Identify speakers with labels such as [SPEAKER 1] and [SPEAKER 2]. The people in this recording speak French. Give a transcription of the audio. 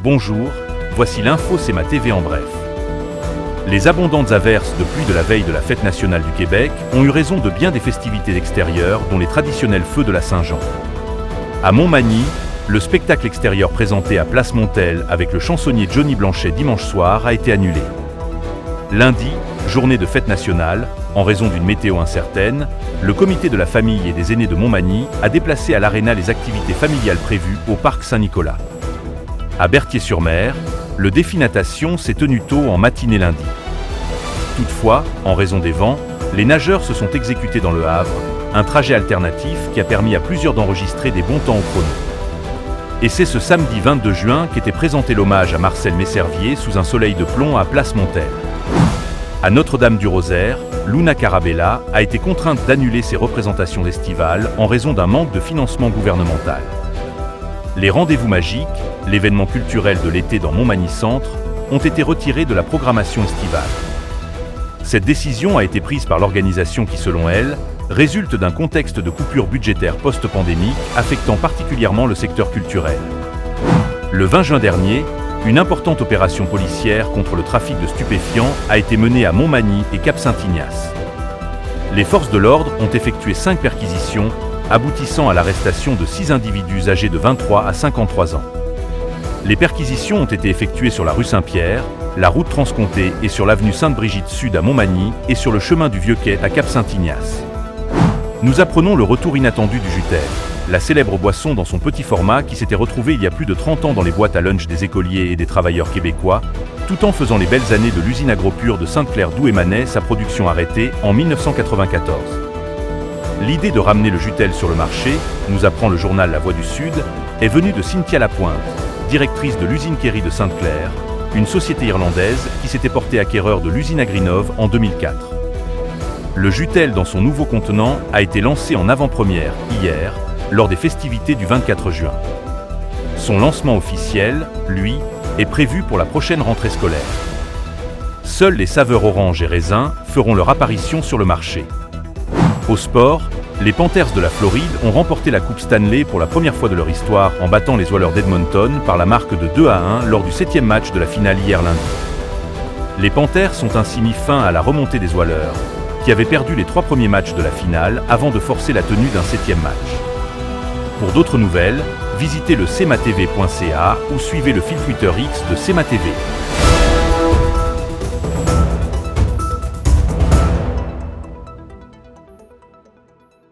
[SPEAKER 1] Bonjour, voici l'info CMA TV en bref. Les abondantes averses de pluie de la veille de la fête nationale du Québec ont eu raison de bien des festivités extérieures, dont les traditionnels feux de la Saint-Jean. À Montmagny, le spectacle extérieur présenté à Place Montel avec le chansonnier Johnny Blanchet dimanche soir a été annulé. Lundi, journée de fête nationale, en raison d'une météo incertaine, le comité de la famille et des aînés de Montmagny a déplacé à l'Arena les activités familiales prévues au parc Saint-Nicolas. À Berthier-sur-Mer, le défi natation s'est tenu tôt en matinée lundi. Toutefois, en raison des vents, les nageurs se sont exécutés dans le Havre, un trajet alternatif qui a permis à plusieurs d'enregistrer des bons temps au chrono. Et c'est ce samedi 22 juin qu'était présenté l'hommage à Marcel Messervier sous un soleil de plomb à Place Montel. À Notre-Dame-du-Rosaire, Luna Carabella a été contrainte d'annuler ses représentations estivales en raison d'un manque de financement gouvernemental. Les rendez-vous magiques, l'événement culturel de l'été dans Montmagny-Centre, ont été retirés de la programmation estivale. Cette décision a été prise par l'organisation qui, selon elle, résulte d'un contexte de coupure budgétaire post-pandémique affectant particulièrement le secteur culturel. Le 20 juin dernier, une importante opération policière contre le trafic de stupéfiants a été menée à Montmagny et Cap-Saint-Ignace. Les forces de l'ordre ont effectué 5 perquisitions, aboutissant à l'arrestation de 6 individus âgés de 23 à 53 ans. Les perquisitions ont été effectuées sur la rue Saint-Pierre, la route Transcomté et sur l'avenue Sainte-Brigitte Sud à Montmagny et sur le chemin du Vieux-Quai à Cap-Saint-Ignace. Nous apprenons le retour inattendu du Jutel, la célèbre boisson dans son petit format qui s'était retrouvée il y a plus de 30 ans dans les boîtes à lunch des écoliers et des travailleurs québécois, tout en faisant les belles années de l'usine Agropure de Sainte-Claire-d'Ouémanet, sa production arrêtée en 1994. L'idée de ramener le Jutel sur le marché, nous apprend le journal La Voix du Sud, est venue de Cynthia Lapointe, directrice de l'usine Kerry de Sainte-Claire, une société irlandaise qui s'était portée acquéreur de l'usine Agrinov en 2004. Le Jutel dans son nouveau contenant a été lancé en avant-première hier, lors des festivités du 24 juin. Son lancement officiel, lui, est prévu pour la prochaine rentrée scolaire. Seules les saveurs orange et raisin feront leur apparition sur le marché. Au sport, les Panthers de la Floride ont remporté la Coupe Stanley pour la première fois de leur histoire en battant les Oilers d'Edmonton par la marque de 2-1 lors du 7e match de la finale hier lundi. Les Panthers sont ainsi mis fin à la remontée des Oilers, qui avaient perdu les 3 premiers matchs de la finale avant de forcer la tenue d'un 7e match. Pour d'autres nouvelles, visitez le cmatv.ca ou suivez le fil Twitter X de CMA TV.